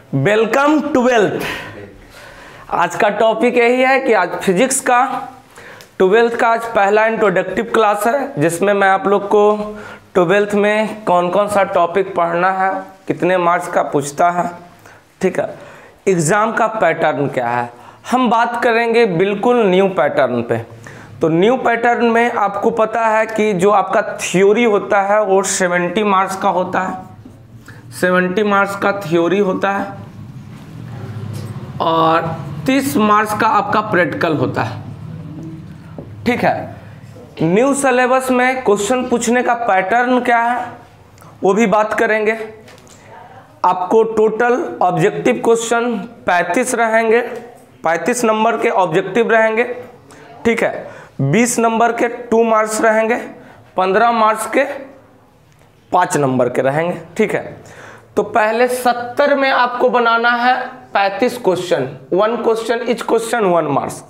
Welcome twelfth. आज का topic यही है कि आज फिजिक्स का ट्वेल्थ का आज पहला इंट्रोडक्टिव क्लास है, जिसमें मैं आप लोग को ट्वेल्थ में कौन कौन सा टॉपिक पढ़ना है, कितने मार्क्स का पूछता है, ठीक है, एग्ज़ाम का पैटर्न क्या है, हम बात करेंगे बिल्कुल न्यू पैटर्न पे। तो न्यू पैटर्न में आपको पता है कि जो आपका थ्योरी होता है वो 70 मार्क्स का होता है, 70 मार्क्स का थ्योरी होता है और 30 मार्क्स का आपका प्रैक्टिकल होता है, ठीक है। न्यू सिलेबस में क्वेश्चन पूछने का पैटर्न क्या है वो भी बात करेंगे। आपको टोटल ऑब्जेक्टिव क्वेश्चन 35 रहेंगे, 35 नंबर के ऑब्जेक्टिव रहेंगे, ठीक है। 20 नंबर के 2 मार्क्स रहेंगे, 15 मार्क्स के 5 नंबर के रहेंगे, ठीक है। तो पहले 70 में आपको बनाना है 35 question, 1 question each question 1 marks,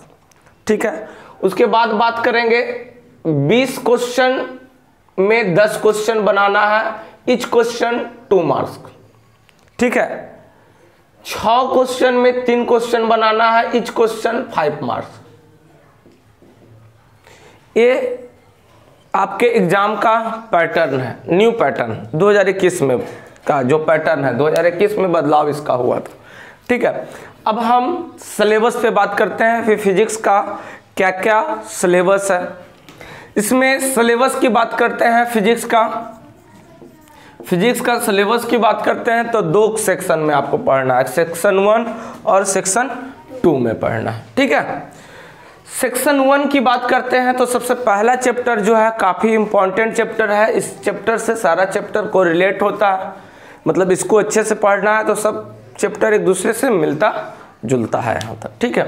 ठीक है। उसके बाद बात करेंगे 20 क्वेश्चन में 10 क्वेश्चन बनाना है, इच क्वेश्चन 2 मार्क्स, ठीक है। 6 क्वेश्चन में 3 क्वेश्चन बनाना है, इच क्वेश्चन 5 मार्क्स। ये आपके एग्जाम का पैटर्न है, न्यू पैटर्न 2021 में का जो पैटर्न है, 2021 में बदलाव इसका हुआ था, ठीक है। अब हम सिलेबस पे बात करते हैं, फिर फिजिक्स का क्या क्या सिलेबस है। इसमें सिलेबस की बात करते हैं, फिजिक्स का सिलेबस की बात करते हैं तो 2 सेक्शन में आपको पढ़ना है, सेक्शन 1 और सेक्शन 2 में पढ़ना है, ठीक है। सेक्शन 1 की बात करते हैं तो सबसे पहला चैप्टर जो है काफ़ी इंपॉर्टेंट चैप्टर है। इस चैप्टर से सारा चैप्टर को रिलेट होता है, मतलब इसको अच्छे से पढ़ना है तो सब चैप्टर एक दूसरे से मिलता जुलता है यहाँ तक, ठीक है।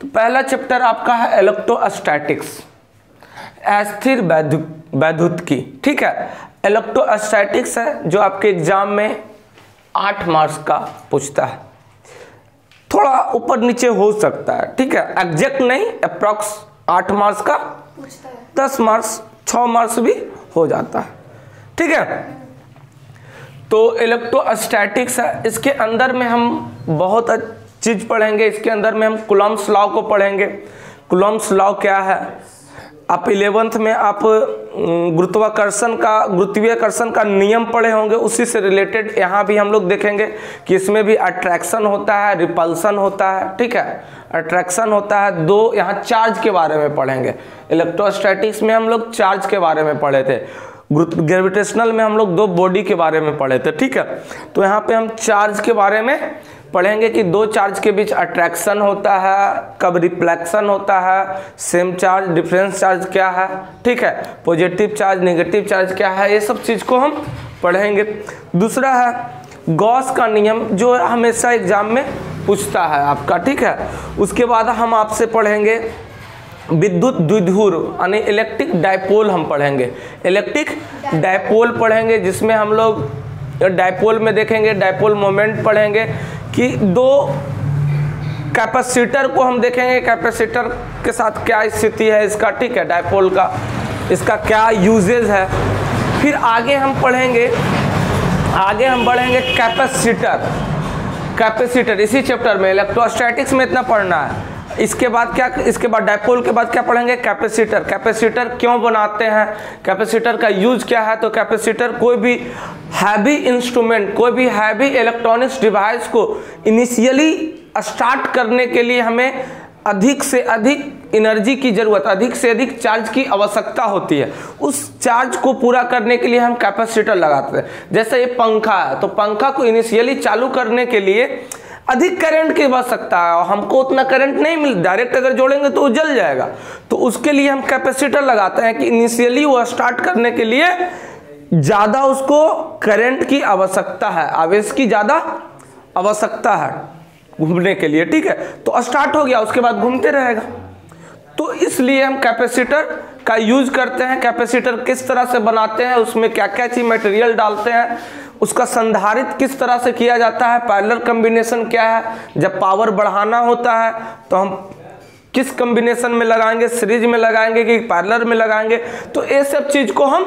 तो पहला चैप्टर आपका है इलेक्ट्रोस्टैटिक्स, अस्थिर वैद्युतिकी, ठीक है। इलेक्ट्रोस्टैटिक्स है जो आपके एग्जाम में 8 मार्क्स का पूछता है, थोड़ा ऊपर नीचे हो सकता है, ठीक है, एग्जैक्ट नहीं, अप्रॉक्स 8 मार्क्स का पूछता है, 10 मार्क्स 6 मार्क्स भी हो जाता है, ठीक है। तो इलेक्ट्रोस्टैटिक्स है, इसके अंदर में हम बहुत चीज पढ़ेंगे। इसके अंदर में हम कूलॉम्स लॉ को पढ़ेंगे। कूलॉम्स लॉ क्या है, आप 11th में आप गुरुत्वाकर्षण का नियम पढ़े होंगे, उसी से रिलेटेड यहाँ भी हम लोग देखेंगे कि इसमें भी अट्रैक्शन होता है, रिपल्सन होता है, ठीक है। अट्रैक्शन होता है, 2 यहाँ चार्ज के बारे में पढ़ेंगे। इलेक्ट्रोस्टैटिक्स में हम लोग चार्ज के बारे में पढ़े थे, ग्रेविटेशनल में हम लोग 2 बॉडी के बारे में पढ़े थे, ठीक है। तो यहाँ पे हम चार्ज के बारे में पढ़ेंगे कि 2 चार्ज के बीच अट्रैक्शन होता है, कब रिफ्लेक्शन होता है, सेम चार्ज डिफरेंस चार्ज क्या है, ठीक है, पॉजिटिव चार्ज नेगेटिव चार्ज क्या है, ये सब चीज़ को हम पढ़ेंगे। दूसरा है गॉस का नियम जो हमेशा एग्जाम में पूछता है आपका, ठीक है। उसके बाद हम आपसे पढ़ेंगे विद्युत द्विध्रुव यानी इलेक्ट्रिक डायपोल हम पढ़ेंगे, इलेक्ट्रिक डायपोल पढ़ेंगे, जिसमें हम लोग डायपोल में देखेंगे, डायपोल मोमेंट पढ़ेंगे कि 2 कैपेसिटर को हम देखेंगे, कैपेसिटर के साथ क्या स्थिति है इसका, ठीक है, डायपोल का इसका क्या यूजेज है। फिर आगे हम बढ़ेंगे कैपेसिटर इसी चैप्टर में, इलेक्ट्रोस्टैटिक्स में इतना पढ़ना है। इसके बाद डायपोल के बाद क्या पढ़ेंगे, कैपेसिटर क्यों बनाते हैं, कैपेसिटर का यूज क्या है। तो कैपेसिटर कोई भी हैवी इंस्ट्रूमेंट, कोई भी हैवी इलेक्ट्रॉनिक्स डिवाइस को इनिशियली स्टार्ट करने के लिए हमें अधिक से अधिक एनर्जी की जरूरत, अधिक से अधिक चार्ज की आवश्यकता होती है। उस चार्ज को पूरा करने के लिए हम कैपेसिटर लगाते हैं। जैसे ये पंखा है, तो पंखा को इनिशियली चालू करने के लिए अधिक करंट की आवश्यकता है और हमको उतना करंट नहीं मिल, डायरेक्ट अगर जोड़ेंगे तो वो जल जाएगा। तो उसके लिए हम कैपेसिटर लगाते हैं कि इनिशियली वो स्टार्ट करने के लिए ज़्यादा उसको करंट की आवश्यकता है, आवेश की ज़्यादा आवश्यकता है घूमने के लिए, ठीक है। तो स्टार्ट हो गया, उसके बाद घूमते रहेगा। तो इसलिए हम कैपेसिटर का यूज करते हैं। कैपेसिटर किस तरह से बनाते हैं, उसमें क्या क्या चीज मटेरियल डालते हैं, उसका संधारित किस तरह से किया जाता है, पैरेलल कॉम्बिनेशन क्या है, जब पावर बढ़ाना होता है तो हम किस कॉम्बिनेशन में लगाएंगे, सीरीज में लगाएंगे कि पैरेलल में लगाएंगे। तो ये सब चीज को हम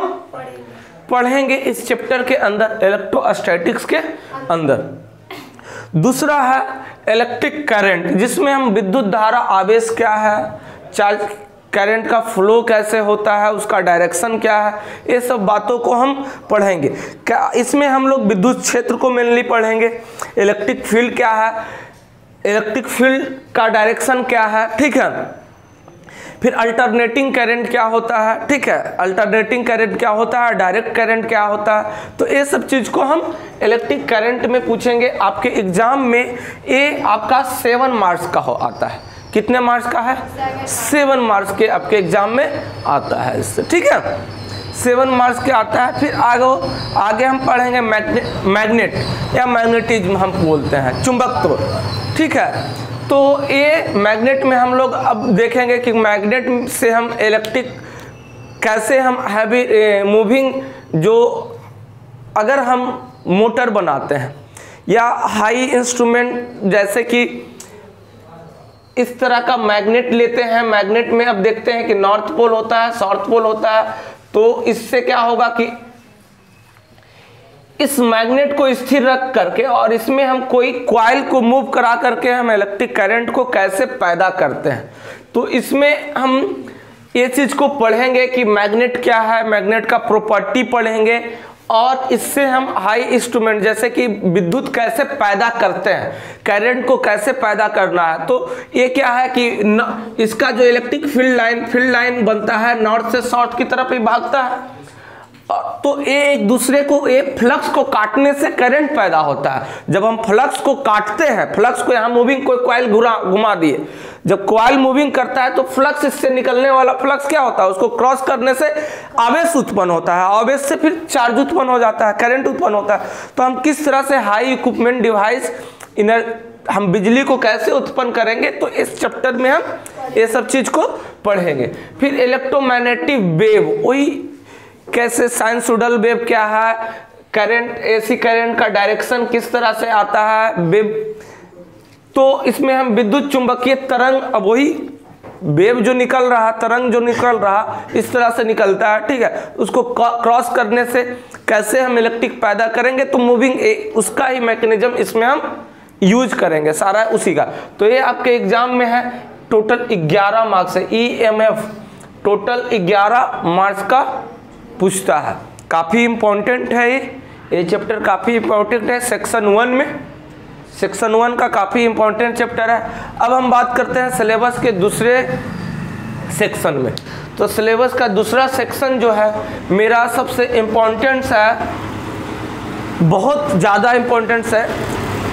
पढ़ेंगे इस चैप्टर के अंदर, इलेक्ट्रोस्टैटिक्स के अंदर। दूसरा है इलेक्ट्रिक करंट, जिसमें हम विद्युत धारा आवेश क्या है, चार्ज करंट का फ्लो कैसे होता है, उसका डायरेक्शन क्या है, ये सब बातों को हम पढ़ेंगे। क्या इसमें हम लोग विद्युत क्षेत्र को मेनली पढ़ेंगे, इलेक्ट्रिक फील्ड क्या है, इलेक्ट्रिक फील्ड का डायरेक्शन क्या है, ठीक है। फिर अल्टरनेटिंग करंट क्या होता है, ठीक है, अल्टरनेटिंग करंट क्या होता है, डायरेक्ट करंट क्या होता है, तो ये सब चीज को हम इलेक्ट्रिक करंट में पूछेंगे। आपके एग्जाम में ये आपका 7 मार्क्स का आता है। कितने मार्क्स का है? 7 मार्क्स के आपके एग्जाम में आता है इससे, ठीक है, 7 मार्क्स के आता है। फिर आगे हम पढ़ेंगे मैग्नेट या मैग्नेटिज्म हम बोलते हैं, चुंबकत्व, ठीक है। तो ये मैग्नेट में हम लोग अब देखेंगे कि मैग्नेट से हम इलेक्ट्रिक कैसे हम हैवी मूविंग, जो अगर हम मोटर बनाते हैं या हाई इंस्ट्रूमेंट जैसे कि इस तरह का मैग्नेट लेते हैं, मैग्नेट में अब देखते हैं कि नॉर्थ पोल होता है, साउथ पोल होता है, तो इससे क्या होगा कि इस मैग्नेट को स्थिर रख करके और इसमें हम कोई कॉइल को मूव करा करके हम इलेक्ट्रिक करंट को कैसे पैदा करते हैं। तो इसमें हम ये चीज को पढ़ेंगे कि मैग्नेट क्या है, मैग्नेट का प्रॉपर्टी पढ़ेंगे और इससे हम हाई इंस्ट्रूमेंट जैसे कि विद्युत कैसे पैदा करते हैं, करंट को कैसे पैदा करना है। तो ये क्या है कि इसका जो इलेक्ट्रिक फील्ड लाइन बनता है नॉर्थ से साउथ की तरफ ही भागता है, तो ये एक दूसरे को, ये फ्लक्स को काटने से करंट पैदा होता है। जब हम फ्लक्स को काटते हैं, फ्लक्स को यहाँ मूविंग कोई कॉइल घुमा दिए, जब कॉइल मूविंग करता है तो फ्लक्स, इससे निकलने वाला फ्लक्स क्या होता है, उसको क्रॉस करने से आवेश उत्पन्न होता है, आवेश से फिर चार्ज उत्पन्न हो जाता है, करंट उत्पन्न होता है। तो हम किस तरह से हाई इक्विपमेंट डिवाइस हम बिजली को कैसे उत्पन्न करेंगे, तो इस चैप्टर में हम ये सब चीज को पढ़ेंगे। फिर इलेक्ट्रोमैग्नेटिक वेव, वही कैसे साइनसोइडल वेव क्या है, करंट, एसी करंट का डायरेक्शन किस तरह से आता है, वेव, तो इसमें हम विद्युत चुंबकीय तरंग, अब वही वेव जो निकल रहा, तरंग जो निकल रहा इस तरह से निकलता है, ठीक है, उसको क्रॉस करने से कैसे हम इलेक्ट्रिक पैदा करेंगे, तो मूविंग उसका ही मैकेनिज्म इसमें हम यूज करेंगे, सारा उसी का। तो ये आपके एग्जाम में है, टोटल 11 मार्क्स है, EMF टोटल 11 मार्क्स का पूछता है, काफी इंपॉर्टेंट है ये चैप्टर काफी इंपॉर्टेंट है। सेक्शन 1 का काफी इंपॉर्टेंट चैप्टर है। अब हम बात करते हैं सिलेबस के दूसरे सेक्शन में। तो सिलेबस का दूसरा सेक्शन जो है मेरा सबसे इंपॉर्टेंट है, बहुत ज्यादा इंपॉर्टेंट है,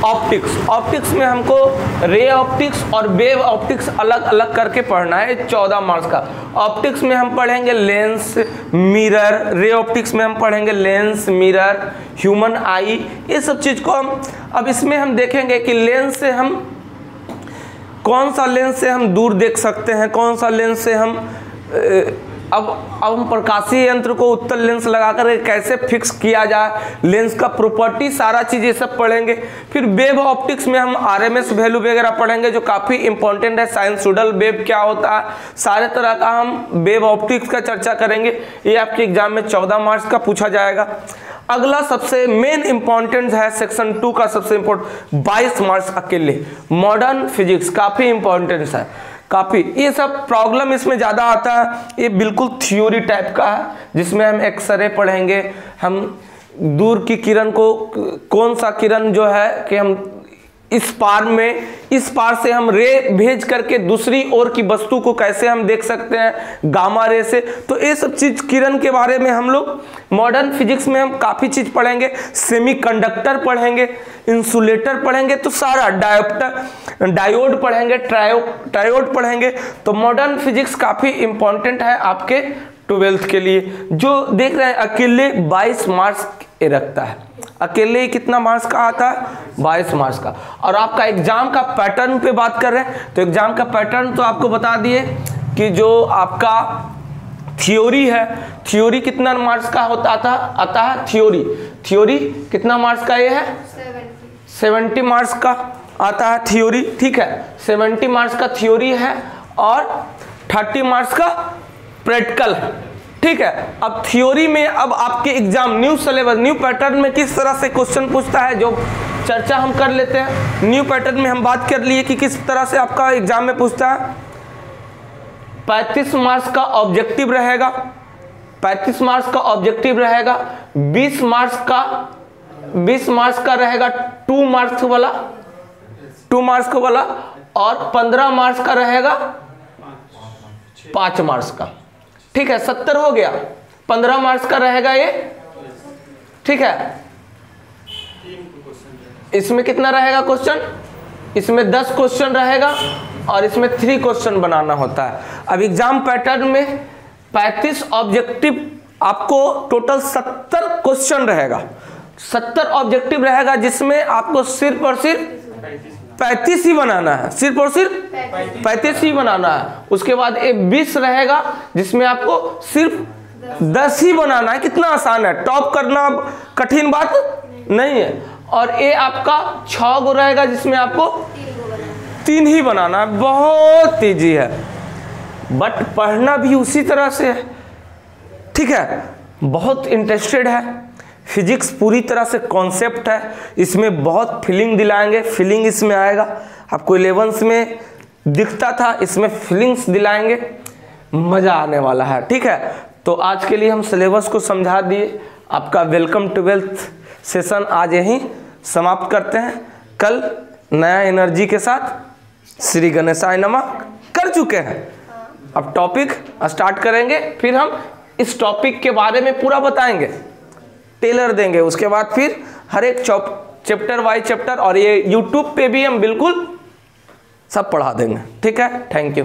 ऑप्टिक्स। ऑप्टिक्स में हमको रे ऑप्टिक्स और वेव ऑप्टिक्स अलग अलग करके पढ़ना है, 14 मार्क्स का। ऑप्टिक्स में हम पढ़ेंगे लेंस, मिरर, रे ऑप्टिक्स में हम पढ़ेंगे लेंस, मिरर, ह्यूमन आई, ये सब चीज को अब इसमें हम देखेंगे कि लेंस से हम कौन सा लेंस से हम दूर देख सकते हैं, कौन सा लेंस से हम अब हम प्रकाशीय यंत्र को उत्तल लेंस लगाकर कैसे फिक्स किया जाए, लेंस का प्रॉपर्टी, सारा चीज ये सब पढ़ेंगे। फिर वेव ऑप्टिक्स में हम RMS वैल्यू वगैरह पढ़ेंगे जो काफी इंपॉर्टेंट है, साइनसोइडल वेव क्या होता है, सारे तरह का हम वेव ऑप्टिक्स का चर्चा करेंगे। ये आपके एग्जाम में 14 मार्क्स का पूछा जाएगा। अगला सबसे मेन इंपॉर्टेंट है सेक्शन 2 का, सबसे इंपॉर्टेंट 22 मार्क्स अकेले, मॉडर्न फिजिक्स, काफी इंपॉर्टेंट है, काफी। ये सब प्रॉब्लम इसमें ज्यादा आता है, ये बिल्कुल थ्योरी टाइप का है, जिसमें हम एक्सरे पढ़ेंगे, हम दूर की किरण को, कौन सा किरण जो है कि हम इस पार से हम रे भेज करके दूसरी ओर की वस्तु को कैसे हम देख सकते हैं, गामा रे से। तो ये सब चीज किरण के बारे में हम लोग मॉडर्न फिजिक्स में हम काफी चीज पढ़ेंगे, सेमीकंडक्टर पढ़ेंगे, इंसुलेटर पढ़ेंगे, तो सारा डायोड पढ़ेंगे, ट्रायोड पढ़ेंगे। तो मॉडर्न फिजिक्स काफी इंपॉर्टेंट है आपके 12th के लिए। जो देख रहे हैं अकेले 22 मार्क्स रखता है, अकेले ही कितना मार्क्स का आता है, 22 मार्क्स का। और आपका एग्जाम का पैटर्न पे बात कर रहे हैं, तो एग्जाम का पैटर्न तो आपको बता दिए कि जो आपका थ्योरी है, थ्योरी कितना मार्क्स का आता है थ्योरी कितना मार्क्स का ये है, 70 मार्क्स का आता है थ्योरी, ठीक है, 70 मार्क्स का थ्योरी है और 30 मार्क्स का प्रैक्टिकल है, ठीक है। अब थ्योरी में अब आपके exam new syllabus, new pattern में किस तरह से क्वेश्चन पूछता है, जो चर्चा हम कर लेते हैं। न्यू पैटर्न में हम बात कर लिए कि किस तरह से आपका एग्जाम में पूछता है। 35 मार्क्स का ऑब्जेक्टिव रहेगा, 35 मार्क्स का ऑब्जेक्टिव रहेगा, 20 मार्क्स का रहेगा 2 मार्क्स वाला और 15 मार्क्स का रहेगा 5 मार्क्स का। ठीक है, 70 हो गया। 15 मार्क्स का रहेगा ये, ठीक है। इसमें कितना रहेगा क्वेश्चन? इसमें 10 क्वेश्चन रहेगा और इसमें 3 क्वेश्चन बनाना होता है। अब एग्जाम पैटर्न में 35 ऑब्जेक्टिव, आपको टोटल 70 क्वेश्चन रहेगा, 70 ऑब्जेक्टिव रहेगा, जिसमें आपको सिर्फ और सिर्फ 35 ही बनाना है, सिर्फ और सिर्फ 35 ही बनाना है। उसके बाद ये 20 रहेगा, जिसमें आपको सिर्फ 10 ही बनाना है। कितना आसान है, टॉप करना कठिन बात नहीं है। और ये आपका 6 गो रहेगा, जिसमें आपको 3 ही बनाना है। बहुत ईजी है, बट पढ़ना भी उसी तरह से है। ठीक है, बहुत इंटरेस्टेड है। फिजिक्स पूरी तरह से कॉन्सेप्ट है, इसमें बहुत फीलिंग दिलाएंगे, फीलिंग इसमें आएगा। आपको 11th में दिखता था, इसमें फीलिंग्स दिलाएंगे, मजा आने वाला है। ठीक है, तो आज के लिए हम सिलेबस को समझा दिए। आपका वेलकम 12th सेशन आज यहीं समाप्त करते हैं। कल नया एनर्जी के साथ श्री गणेशाय नमः कर चुके हैं। अब टॉपिक स्टार्ट करेंगे, फिर हम इस टॉपिक के बारे में पूरा बताएंगे, टेलर देंगे। उसके बाद फिर हर एक चैप्टर वाइज चैप्टर, और ये यूट्यूब पे भी हम बिल्कुल सब पढ़ा देंगे। ठीक है, थैंक यू।